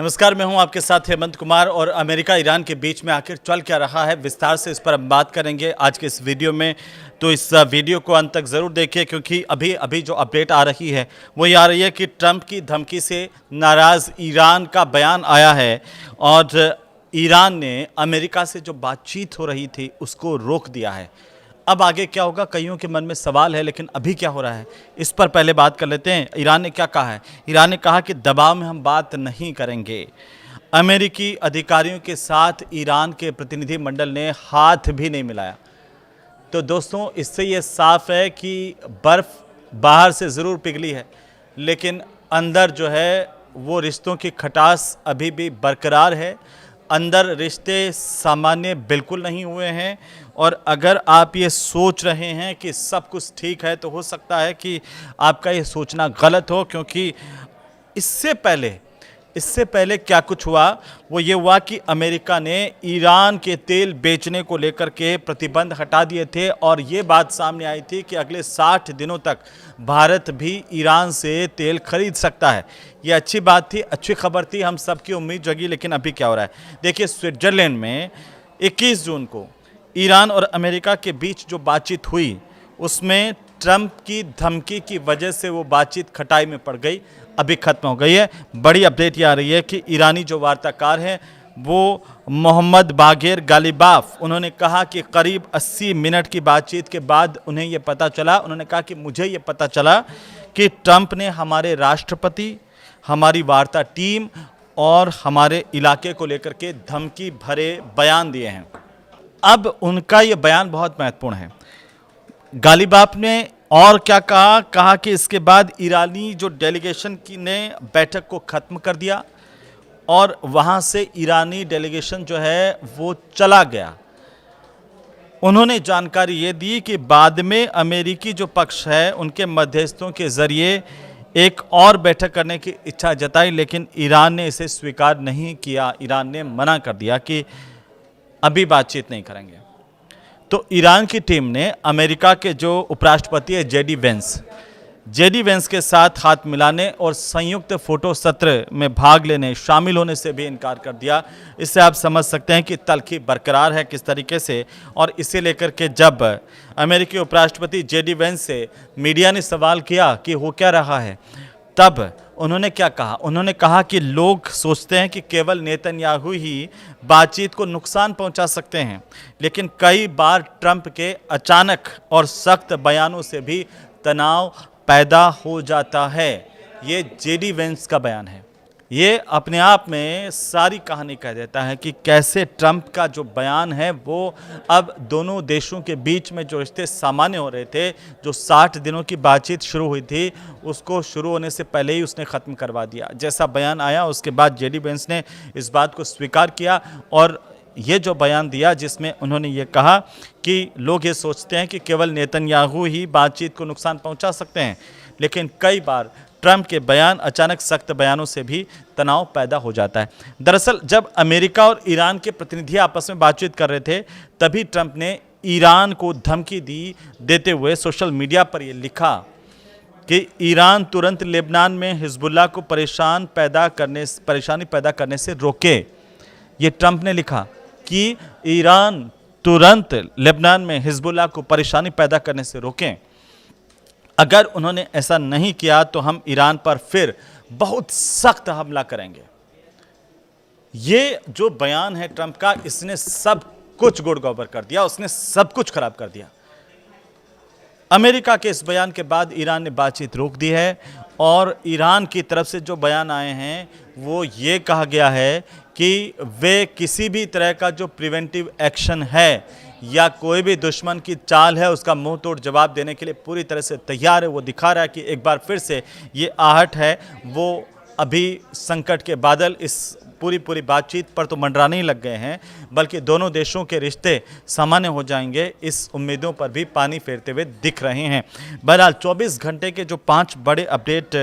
नमस्कार, मैं हूं आपके साथ हेमंत कुमार और अमेरिका ईरान के बीच में आखिर चल क्या रहा है, विस्तार से इस पर हम बात करेंगे आज के इस वीडियो में। तो इस वीडियो को अंत तक ज़रूर देखिए क्योंकि अभी अभी जो अपडेट आ रही है वो ये आ रही है कि ट्रंप की धमकी से नाराज़ ईरान का बयान आया है और ईरान ने अमेरिका से जो बातचीत हो रही थी उसको रोक दिया है। अब आगे क्या होगा, कईयों के मन में सवाल है, लेकिन अभी क्या हो रहा है इस पर पहले बात कर लेते हैं। ईरान ने क्या कहा है? ईरान ने कहा कि दबाव में हम बात नहीं करेंगे। अमेरिकी अधिकारियों के साथ ईरान के प्रतिनिधि मंडल ने हाथ भी नहीं मिलाया। तो दोस्तों, इससे ये साफ है कि बर्फ़ बाहर से ज़रूर पिघली है, लेकिन अंदर जो है वो रिश्तों की खटास अभी भी बरकरार है। अंदर रिश्ते सामान्य बिल्कुल नहीं हुए हैं और अगर आप ये सोच रहे हैं कि सब कुछ ठीक है तो हो सकता है कि आपका ये सोचना गलत हो, क्योंकि इससे पहले क्या कुछ हुआ वो ये हुआ कि अमेरिका ने ईरान के तेल बेचने को लेकर के प्रतिबंध हटा दिए थे और ये बात सामने आई थी कि अगले 60 दिनों तक भारत भी ईरान से तेल खरीद सकता है। ये अच्छी बात थी, अच्छी खबर थी, हम सबकी उम्मीद जगी। लेकिन अभी क्या हो रहा है देखिए, स्विट्जरलैंड में 21 जून को ईरान और अमेरिका के बीच जो बातचीत हुई उसमें ट्रंप की धमकी की वजह से वो बातचीत खटाई में पड़ गई, अभी खत्म हो गई है। बड़ी अपडेट ये आ रही है कि ईरानी जो वार्ताकार हैं वो मोहम्मद बागेर गालिबाफ, उन्होंने कहा कि करीब 80 मिनट की बातचीत के बाद उन्हें ये पता चला, उन्होंने कहा कि मुझे ये पता चला कि ट्रंप ने हमारे राष्ट्रपति, हमारी वार्ता टीम और हमारे इलाके को लेकर के धमकी भरे बयान दिए हैं। अब उनका ये बयान बहुत महत्वपूर्ण है। गालिबाफ ने और क्या कहा कि इसके बाद ईरानी जो डेलीगेशन की ने बैठक को ख़त्म कर दिया और वहाँ से ईरानी डेलीगेशन जो है वो चला गया। उन्होंने जानकारी ये दी कि बाद में अमेरिकी जो पक्ष है उनके मध्यस्थों के ज़रिए एक और बैठक करने की इच्छा जताई, लेकिन ईरान ने इसे स्वीकार नहीं किया। ईरान ने मना कर दिया कि अभी बातचीत नहीं करेंगे। तो ईरान की टीम ने अमेरिका के जो उपराष्ट्रपति है जेडी वेंस के साथ हाथ मिलाने और संयुक्त फोटो सत्र में भाग लेने, शामिल होने से भी इनकार कर दिया। इससे आप समझ सकते हैं कि तल्खी बरकरार है किस तरीके से। और इसे लेकर के जब अमेरिकी उपराष्ट्रपति जेडी वेंस से मीडिया ने सवाल किया कि हो क्या रहा है, तब उन्होंने क्या कहा? उन्होंने कहा कि लोग सोचते हैं कि केवल नेतन्याहू ही बातचीत को नुकसान पहुंचा सकते हैं, लेकिन कई बार ट्रंप के अचानक और सख्त बयानों से भी तनाव पैदा हो जाता है। ये जेडी वेंस का बयान है। ये अपने आप में सारी कहानी कह देता है कि कैसे ट्रंप का जो बयान है वो अब दोनों देशों के बीच में जो रिश्ते सामान्य हो रहे थे, जो 60 दिनों की बातचीत शुरू हुई थी, उसको शुरू होने से पहले ही उसने ख़त्म करवा दिया। जैसा बयान आया उसके बाद जेडी वेंस ने इस बात को स्वीकार किया और ये जो बयान दिया जिसमें उन्होंने ये कहा कि लोग ये सोचते हैं कि केवल नेतन्याहू ही बातचीत को नुकसान पहुंचा सकते हैं, लेकिन कई बार ट्रंप के बयान, अचानक सख्त बयानों से भी तनाव पैदा हो जाता है। दरअसल जब अमेरिका और ईरान के प्रतिनिधि आपस में बातचीत कर रहे थे तभी ट्रंप ने ईरान को धमकी देते हुए सोशल मीडिया पर ये लिखा कि ईरान तुरंत लेबनान में हिजबुल्लाह को परेशानी पैदा करने से रोके। ये ट्रंप ने लिखा कि ईरान तुरंत लेबनान में हिजबुल्लाह को परेशानी पैदा करने से रोकें। अगर उन्होंने ऐसा नहीं किया तो हम ईरान पर फिर बहुत सख्त हमला करेंगे। ये जो बयान है ट्रंप का, इसने सब कुछ गुड़-गोबर कर दिया, उसने सब कुछ खराब कर दिया। अमेरिका के इस बयान के बाद ईरान ने बातचीत रोक दी है और ईरान की तरफ से जो बयान आए हैं वो ये कहा गया है कि वे किसी भी तरह का जो प्रिवेंटिव एक्शन है या कोई भी दुश्मन की चाल है उसका मुंह तोड़ जवाब देने के लिए पूरी तरह से तैयार है। वो दिखा रहा है कि एक बार फिर से ये आहट है, वो अभी संकट के बादल इस पूरी बातचीत पर तो मंडराने ही लग गए हैं, बल्कि दोनों देशों के रिश्ते सामान्य हो जाएंगे, इस उम्मीदों पर भी पानी फेरते हुए दिख रहे हैं। बहरहाल 24 घंटे के जो 5 बड़े अपडेट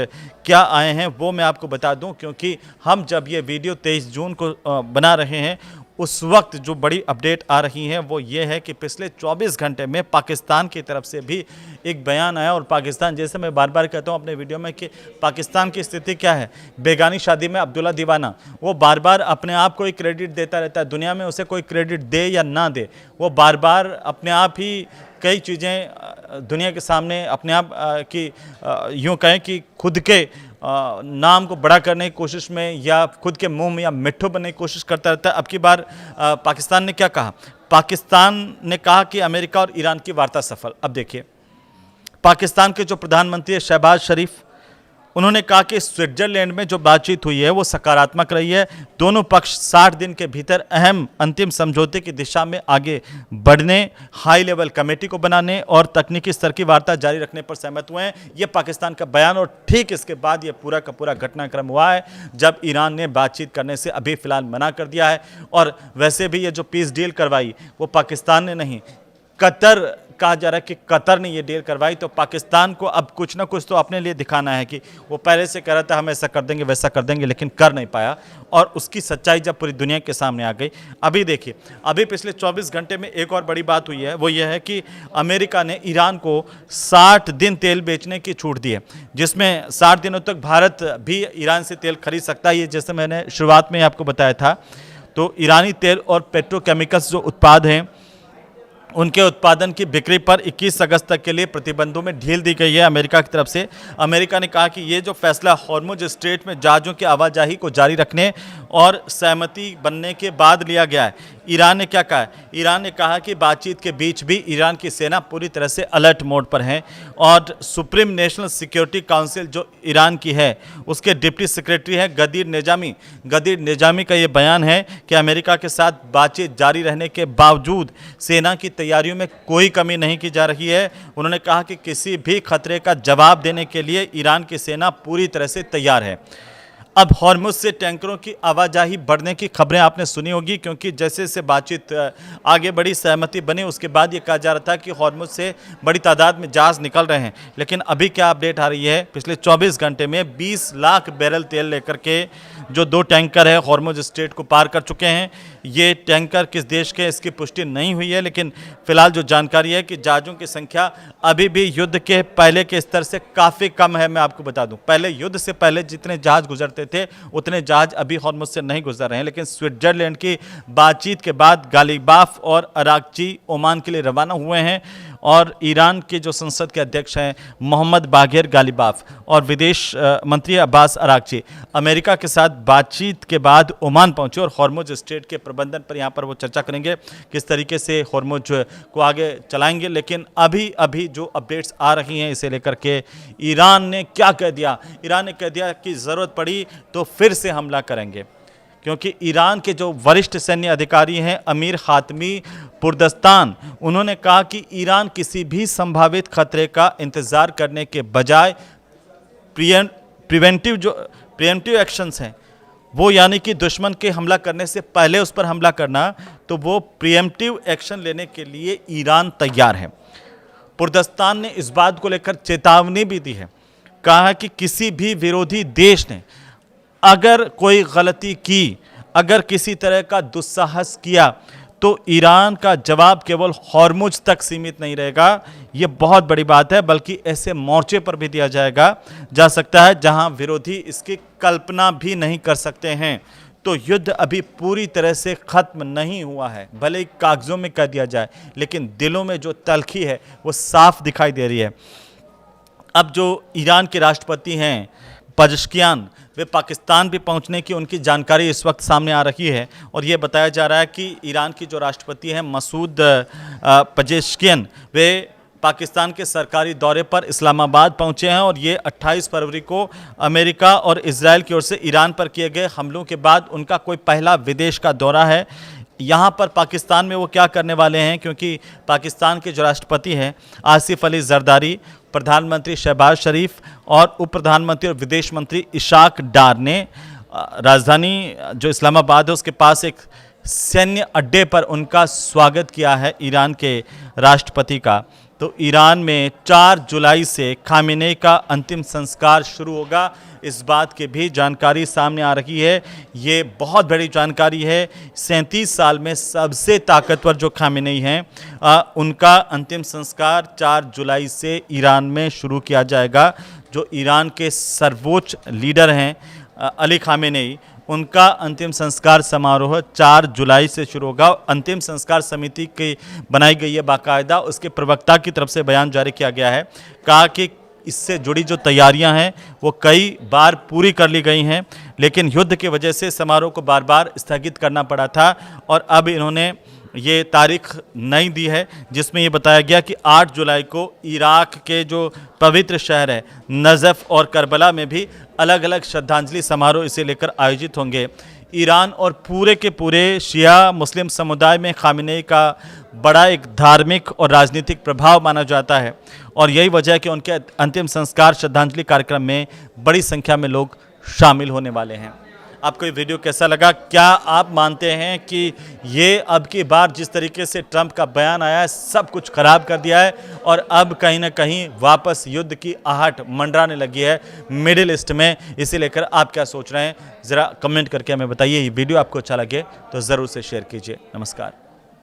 क्या आए हैं वो मैं आपको बता दूं, क्योंकि हम जब ये वीडियो 23 जून को बना रहे हैं उस वक्त जो बड़ी अपडेट आ रही है वो ये है कि पिछले 24 घंटे में पाकिस्तान की तरफ से भी एक बयान आया। और पाकिस्तान, जैसे मैं बार बार कहता हूँ अपने वीडियो में कि पाकिस्तान की स्थिति क्या है, बेगानी शादी में अब्दुल्ला दीवाना, वो बार बार अपने आप को ही क्रेडिट देता रहता है। दुनिया में उसे कोई क्रेडिट दे या ना दे, वो बार बार अपने आप ही कई चीज़ें दुनिया के सामने अपने आप की यूँ कहें कि खुद के नाम को बड़ा करने की कोशिश में या खुद के मुंह में या मिट्ठू बनने की कोशिश करता रहता है। अब की बार पाकिस्तान ने क्या कहा? पाकिस्तान ने कहा कि अमेरिका और ईरान की वार्ता सफल। अब देखिए, पाकिस्तान के जो प्रधानमंत्री है शहबाज शरीफ, उन्होंने कहा कि स्विट्जरलैंड में जो बातचीत हुई है वो सकारात्मक रही है। दोनों पक्ष 60 दिन के भीतर अहम अंतिम समझौते की दिशा में आगे बढ़ने, हाई लेवल कमेटी को बनाने और तकनीकी स्तर की वार्ता जारी रखने पर सहमत हुए हैं। ये पाकिस्तान का बयान। और ठीक इसके बाद ये पूरा का पूरा घटनाक्रम हुआ है जब ईरान ने बातचीत करने से अभी फिलहाल मना कर दिया है। और वैसे भी ये जो पीस डील करवाई वो पाकिस्तान ने नहीं, कतर कहा जा रहा है कि कतर ने ये डील करवाई। तो पाकिस्तान को अब कुछ ना कुछ तो अपने लिए दिखाना है कि वो पहले से कह रहा था हम ऐसा कर देंगे वैसा कर देंगे, लेकिन कर नहीं पाया। और उसकी सच्चाई जब पूरी दुनिया के सामने आ गई, अभी देखिए, अभी पिछले 24 घंटे में एक और बड़ी बात हुई है, वो ये है कि अमेरिका ने ईरान को 60 दिन तेल बेचने की छूट दी है, जिसमें 60 दिनों तक भारत भी ईरान से तेल खरीद सकता है। ये जैसे मैंने शुरुआत में आपको बताया था, तो ईरानी तेल और पेट्रोकेमिकल्स जो उत्पाद हैं उनके उत्पादन की बिक्री पर 21 अगस्त तक के लिए प्रतिबंधों में ढील दी गई है अमेरिका की तरफ से। अमेरिका ने कहा कि ये जो फैसला हॉर्मुज स्ट्रेट में जहाज़ों की आवाजाही को जारी रखने और सहमति बनने के बाद लिया गया है। ईरान ने क्या कहा है? ईरान ने कहा कि बातचीत के बीच भी ईरान की सेना पूरी तरह से अलर्ट मोड पर है और सुप्रीम नेशनल सिक्योरिटी काउंसिल जो ईरान की है उसके डिप्टी सेक्रेटरी है गदीर निजामी। गदीर निजामी का ये बयान है कि अमेरिका के साथ बातचीत जारी रहने के बावजूद सेना की तैयारियों में कोई कमी नहीं की जा रही है। उन्होंने कहा कि किसी भी खतरे का जवाब देने के लिए ईरान की सेना पूरी तरह से तैयार है। अब हॉर्मुज से टैंकरों की आवाजाही बढ़ने की खबरें आपने सुनी होगी, क्योंकि जैसे जैसे बातचीत आगे बढ़ी, सहमति बनी, उसके बाद ये कहा जा रहा था कि हॉर्मुज से बड़ी तादाद में जहाज निकल रहे हैं। लेकिन अभी क्या अपडेट आ रही है? पिछले 24 घंटे में 20 लाख बैरल तेल लेकर के जो 2 टैंकर है हॉर्मुज स्ट्रेट को पार कर चुके हैं। ये टैंकर किस देश के, इसकी पुष्टि नहीं हुई है, लेकिन फिलहाल जो जानकारी है कि जहाज़ों की संख्या अभी भी युद्ध के पहले के स्तर से काफ़ी कम है। मैं आपको बता दूं, पहले युद्ध से पहले जितने जहाज़ गुजरते थे उतने जहाज़ अभी हॉर्मुज से नहीं गुजर रहे हैं। लेकिन स्विट्जरलैंड की बातचीत के बाद गालिबाफ और अराकची ओमान के लिए रवाना हुए हैं और ईरान के जो संसद के अध्यक्ष हैं मोहम्मद बाघेर गालिबाफ और विदेश मंत्री अब्बास अराकची अमेरिका के साथ बातचीत के बाद ओमान पहुंचे और हॉर्मुज स्ट्रेट के प्रबंधन पर यहाँ पर वो चर्चा करेंगे, किस तरीके से हॉर्मुज को आगे चलाएंगे। लेकिन अभी जो अपडेट्स आ रही हैं इसे लेकर के ईरान ने क्या कह दिया? ईरान ने कह दिया कि ज़रूरत पड़ी तो फिर से हमला करेंगे, क्योंकि ईरान के जो वरिष्ठ सैन्य अधिकारी हैं अमीर खातमी पुरदस्तान, उन्होंने कहा कि ईरान किसी भी संभावित खतरे का इंतज़ार करने के बजाय प्रिवेंटिव एक्शंस हैं वो, यानी कि दुश्मन के हमला करने से पहले उस पर हमला करना, तो वो प्रिएम्प्टिव एक्शन लेने के लिए ईरान तैयार है। पुरदस्तान ने इस बात को लेकर चेतावनी भी दी है, कहा कि किसी भी विरोधी देश ने अगर कोई गलती की, अगर किसी तरह का दुस्साहस किया, तो ईरान का जवाब केवल हॉर्मुज तक सीमित नहीं रहेगा। ये बहुत बड़ी बात है, बल्कि ऐसे मोर्चे पर भी दिया जा सकता है जहां विरोधी इसकी कल्पना भी नहीं कर सकते हैं। तो युद्ध अभी पूरी तरह से खत्म नहीं हुआ है, भले ही कागजों में कह दिया जाए, लेकिन दिलों में जो तलखी है वो साफ दिखाई दे रही है। अब जो ईरान के राष्ट्रपति हैं पजेश्कियान, वे पाकिस्तान भी पहुंचने की उनकी जानकारी इस वक्त सामने आ रही है और ये बताया जा रहा है कि ईरान की जो राष्ट्रपति हैं मसूद पजेश्कियान, वे पाकिस्तान के सरकारी दौरे पर इस्लामाबाद पहुंचे हैं और ये 28 फरवरी को अमेरिका और इजराइल की ओर से ईरान पर किए गए हमलों के बाद उनका कोई पहला विदेश का दौरा है। यहाँ पर पाकिस्तान में वो क्या करने वाले हैं, क्योंकि पाकिस्तान के जो राष्ट्रपति हैं आसिफ अली जरदारी, प्रधानमंत्री शहबाज शरीफ और उप प्रधानमंत्री और विदेश मंत्री इशाक डार ने राजधानी जो इस्लामाबाद है उसके पास एक सैन्य अड्डे पर उनका स्वागत किया है ईरान के राष्ट्रपति का। तो ईरान में 4 जुलाई से खामेनेई का अंतिम संस्कार शुरू होगा। इस बात की भी जानकारी सामने आ रही है। ये बहुत बड़ी जानकारी है। 37 साल में सबसे ताकतवर जो खामेनेई हैं, उनका अंतिम संस्कार 4 जुलाई से ईरान में शुरू किया जाएगा। जो ईरान के सर्वोच्च लीडर हैं अली खामेनेई, उनका अंतिम संस्कार समारोह 4 जुलाई से शुरू होगा। अंतिम संस्कार समिति की बनाई गई है बाकायदा, उसके प्रवक्ता की तरफ से बयान जारी किया गया है। कहा कि इससे जुड़ी जो तैयारियां हैं वो कई बार पूरी कर ली गई हैं, लेकिन युद्ध की वजह से समारोह को बार बार स्थगित करना पड़ा था और अब इन्होंने ये तारीख नई दी है, जिसमें ये बताया गया कि 8 जुलाई को इराक के जो पवित्र शहर है नजफ और करबला में भी अलग अलग श्रद्धांजलि समारोह इसे लेकर आयोजित होंगे। ईरान और पूरे के पूरे शिया मुस्लिम समुदाय में खामेनेई का बड़ा एक धार्मिक और राजनीतिक प्रभाव माना जाता है और यही वजह है कि उनके अंतिम संस्कार श्रद्धांजलि कार्यक्रम में बड़ी संख्या में लोग शामिल होने वाले हैं। आपको ये वीडियो कैसा लगा? क्या आप मानते हैं कि ये अब की बार जिस तरीके से ट्रंप का बयान आया है सब कुछ खराब कर दिया है और अब कहीं ना कहीं वापस युद्ध की आहट मंडराने लगी है मिडिल ईस्ट में? इसे लेकर आप क्या सोच रहे हैं ज़रा कमेंट करके हमें बताइए। ये वीडियो आपको अच्छा लगे तो ज़रूर से शेयर कीजिए। नमस्कार।